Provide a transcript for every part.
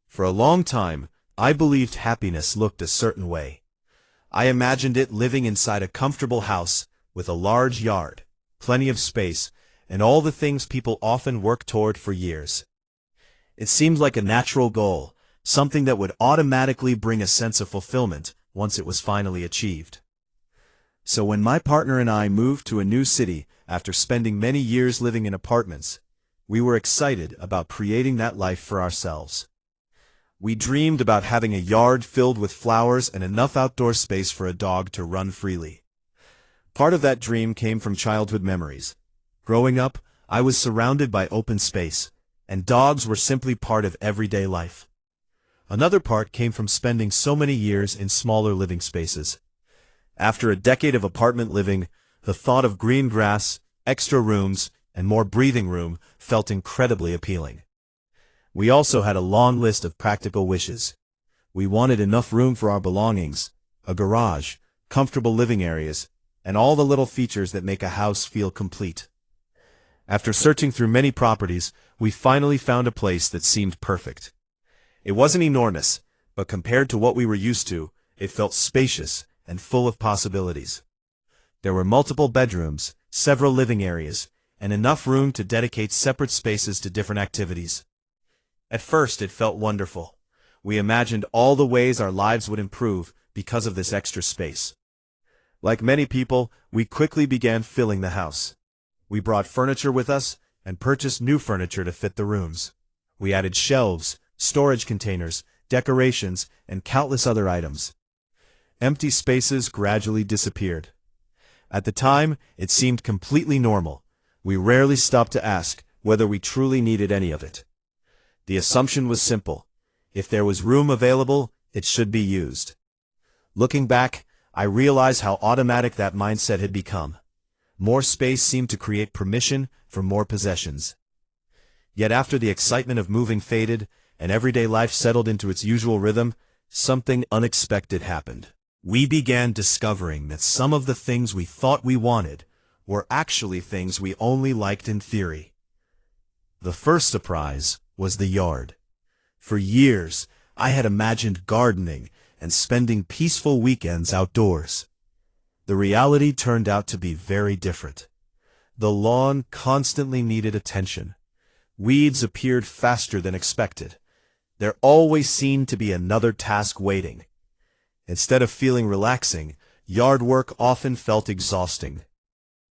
For a long time, I believed happiness looked a certain way. I imagined it living inside a comfortable house with a large yard, plenty of space, and all the things people often work toward for years. It seemed like a natural goal, something that would automatically bring a sense of fulfillment once it was finally achieved. So when my partner and I moved to a new city after spending many years living in apartments, we were excited about creating that life for ourselves. We dreamed about having a yard filled with flowers and enough outdoor space for a dog to run freely. Part of that dream came from childhood memories. Growing up, I was surrounded by open space, and dogs were simply part of everyday life. Another part came from spending so many years in smaller living spaces. After a decade of apartment living, the thought of green grass, extra rooms, and more breathing room felt incredibly appealing. We also had a long list of practical wishes. We wanted enough room for our belongings, a garage, comfortable living areas, and all the little features that make a house feel complete. After searching through many properties, we finally found a place that seemed perfect. It wasn't enormous, but compared to what we were used to, it felt spacious and full of possibilities. There were multiple bedrooms, several living areas, and enough room to dedicate separate spaces to different activities. At first, it felt wonderful. We imagined all the ways our lives would improve because of this extra space. Like many people, we quickly began filling the house. We brought furniture with us and purchased new furniture to fit the rooms. We added shelves, storage containers, decorations, and countless other items. Empty spaces gradually disappeared. At the time, it seemed completely normal. We rarely stopped to ask whether we truly needed any of it. The assumption was simple. If there was room available, it should be used. Looking back, I realize how automatic that mindset had become. More space seemed to create permission for more possessions. Yet after the excitement of moving faded and everyday life settled into its usual rhythm, something unexpected happened. We began discovering that some of the things we thought we wanted were actually things we only liked in theory. The first surprise was the yard. For years, I had imagined gardening and spending peaceful weekends outdoors. The reality turned out to be very different. The lawn constantly needed attention. Weeds appeared faster than expected. There always seemed to be another task waiting. Instead of feeling relaxing, yard work often felt exhausting.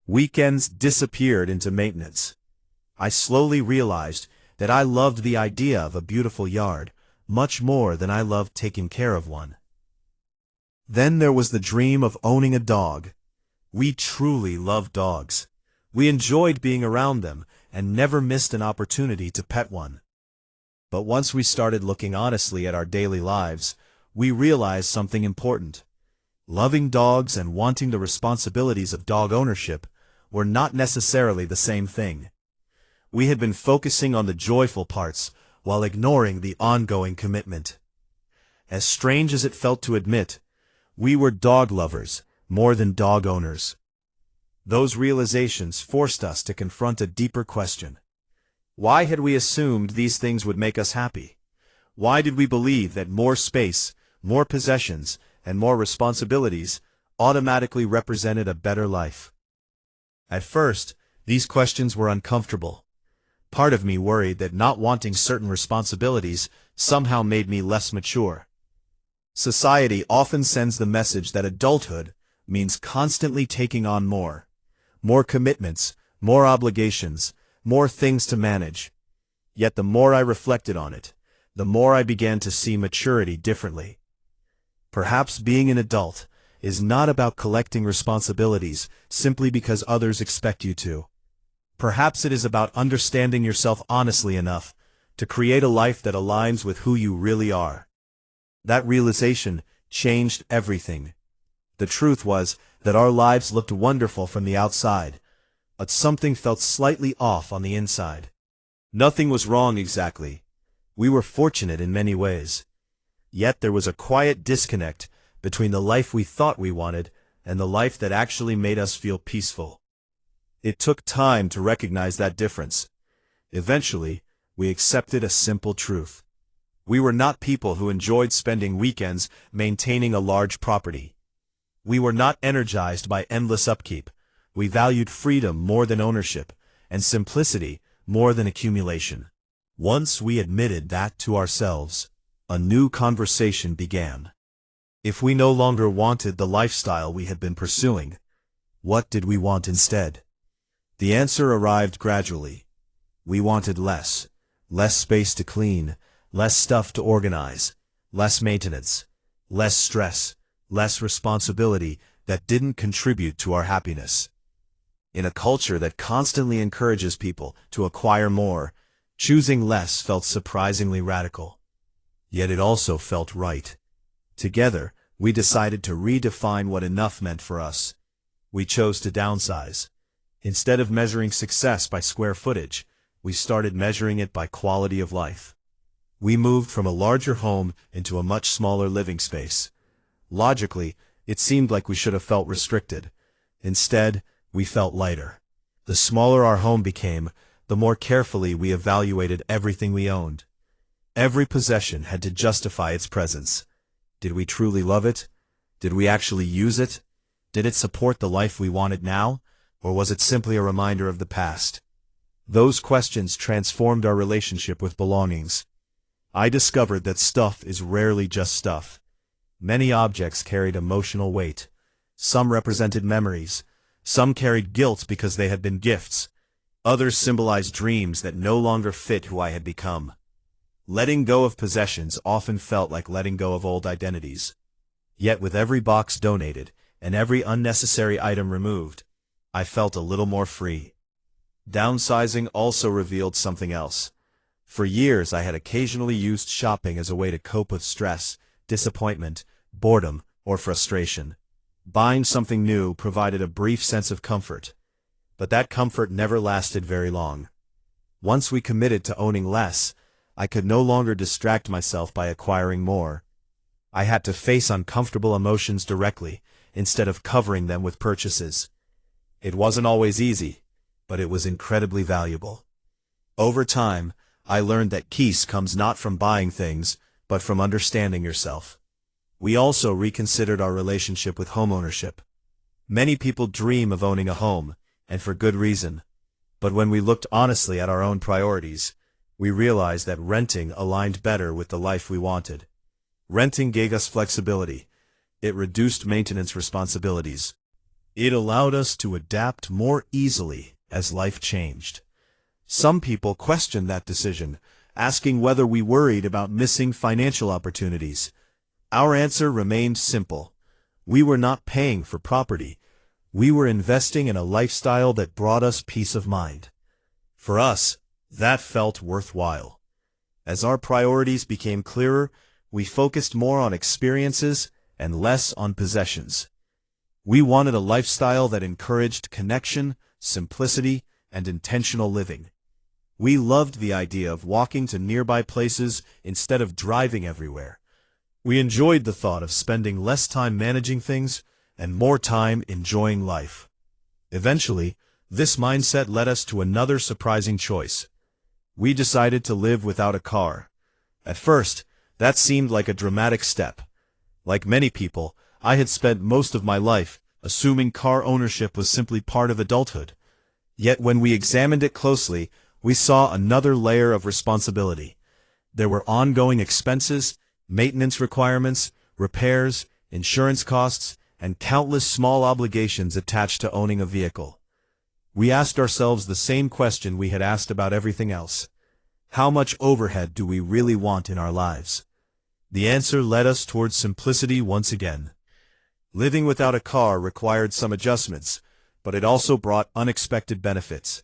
Weekends disappeared into maintenance. I slowly realized that I loved the idea of a beautiful yard much more than I loved taking care of one. Then there was the dream of owning a dog. We truly loved dogs. We enjoyed being around them and never missed an opportunity to pet one. But once we started looking honestly at our daily lives, we realized something important. Loving dogs and wanting the responsibilities of dog ownership were not necessarily the same thing. We had been focusing on the joyful parts while ignoring the ongoing commitment. As strange as it felt to admit, we were dog lovers more than dog owners. Those realizations forced us to confront a deeper question. Why had we assumed these things would make us happy? Why did we believe that more space, more possessions, and more responsibilities automatically represented a better life? At first, these questions were uncomfortable. Part of me worried that not wanting certain responsibilities somehow made me less mature. Society often sends the message that adulthood means constantly taking on more commitments, more obligations, more things to manage. Yet the more I reflected on it, the more I began to see maturity differently. Perhaps being an adult is not about collecting responsibilities simply because others expect you to. Perhaps it is about understanding yourself honestly enough to create a life that aligns with who you really are. That realization changed everything. The truth was that our lives looked wonderful from the outside, but something felt slightly off on the inside. Nothing was wrong exactly. We were fortunate in many ways. Yet there was a quiet disconnect between the life we thought we wanted and the life that actually made us feel peaceful. It took time to recognize that difference. Eventually, we accepted a simple truth. We were not people who enjoyed spending weekends maintaining a large property. We were not energized by endless upkeep. We valued freedom more than ownership, and simplicity more than accumulation. Once we admitted that to ourselves, a new conversation began. If we no longer wanted the lifestyle we had been pursuing, what did we want instead? The answer arrived gradually. We wanted less space to clean, less stuff to organize, less maintenance, less stress, less responsibility that didn't contribute to our happiness. In a culture that constantly encourages people to acquire more, choosing less felt surprisingly radical. Yet it also felt right. Together, we decided to redefine what enough meant for us. We chose to downsize. Instead of measuring success by square footage, we started measuring it by quality of life. We moved from a larger home into a much smaller living space. Logically, it seemed like we should have felt restricted. Instead, we felt lighter. The smaller our home became, the more carefully we evaluated everything we owned. Every possession had to justify its presence. Did we truly love it? Did we actually use it? Did it support the life we wanted now, or was it simply a reminder of the past? Those questions transformed our relationship with belongings. I discovered that stuff is rarely just stuff. Many objects carried emotional weight. Some represented memories. Some carried guilt because they had been gifts. Others symbolized dreams that no longer fit who I had become. Letting go of possessions often felt like letting go of old identities. Yet with every box donated and every unnecessary item removed, I felt a little more free. Downsizing also revealed something else. For years I had occasionally used shopping as a way to cope with stress, disappointment, boredom, or frustration. Buying something new provided a brief sense of comfort. But that comfort never lasted very long. Once we committed to owning less, I could no longer distract myself by acquiring more. I had to face uncomfortable emotions directly, instead of covering them with purchases. It wasn't always easy, but it was incredibly valuable. Over time, I learned that peace comes not from buying things, but from understanding yourself. We also reconsidered our relationship with homeownership. Many people dream of owning a home, and for good reason. But when we looked honestly at our own priorities, we realized that renting aligned better with the life we wanted. Renting gave us flexibility. It reduced maintenance responsibilities. It allowed us to adapt more easily as life changed. Some people questioned that decision, asking whether we worried about missing financial opportunities. Our answer remained simple. We were not paying for property. We were investing in a lifestyle that brought us peace of mind. For us, that felt worthwhile. As our priorities became clearer, we focused more on experiences and less on possessions. We wanted a lifestyle that encouraged connection, simplicity, and intentional living. We loved the idea of walking to nearby places instead of driving everywhere. We enjoyed the thought of spending less time managing things and more time enjoying life. Eventually, this mindset led us to another surprising choice. We decided to live without a car. At first, that seemed like a dramatic step. Like many people, I had spent most of my life assuming car ownership was simply part of adulthood. Yet when we examined it closely, we saw another layer of responsibility. There were ongoing expenses, maintenance requirements, repairs, insurance costs, and countless small obligations attached to owning a vehicle. We asked ourselves the same question we had asked about everything else. How much overhead do we really want in our lives? The answer led us towards simplicity once again. Living without a car required some adjustments, but it also brought unexpected benefits.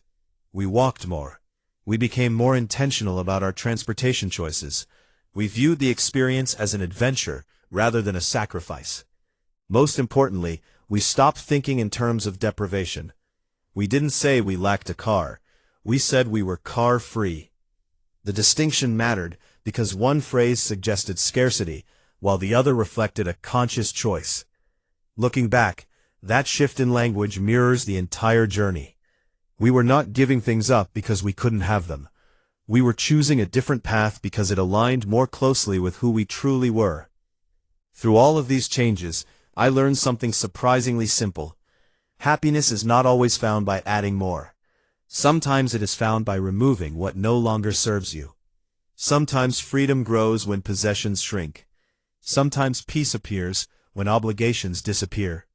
We walked more. We became more intentional about our transportation choices. We viewed the experience as an adventure rather than a sacrifice. Most importantly, we stopped thinking in terms of deprivation. We didn't say we lacked a car. We said we were car-free. The distinction mattered because one phrase suggested scarcity, while the other reflected a conscious choice. Looking back, that shift in language mirrors the entire journey. We were not giving things up because we couldn't have them. We were choosing a different path because it aligned more closely with who we truly were. Through all of these changes, I learned something surprisingly simple. Happiness is not always found by adding more. Sometimes it is found by removing what no longer serves you. Sometimes freedom grows when possessions shrink. Sometimes peace appears when obligations disappear.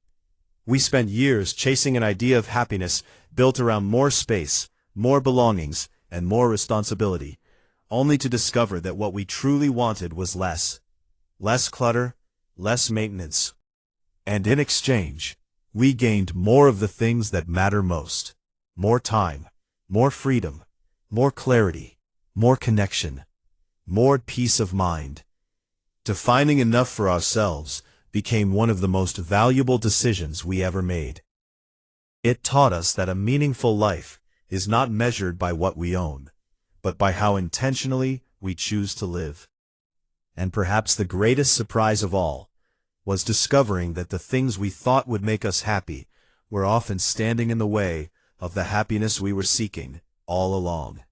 We spent years chasing an idea of happiness built around more space, more belongings, and more responsibility, only to discover that what we truly wanted was less. Less clutter, less maintenance. And in exchange, we gained more of the things that matter most. More time, more freedom, more clarity, more connection, more peace of mind. Defining enough for ourselves became one of the most valuable decisions we ever made. It taught us that a meaningful life is not measured by what we own, but by how intentionally we choose to live. And perhaps the greatest surprise of all was discovering that the things we thought would make us happy were often standing in the way of the happiness we were seeking all along.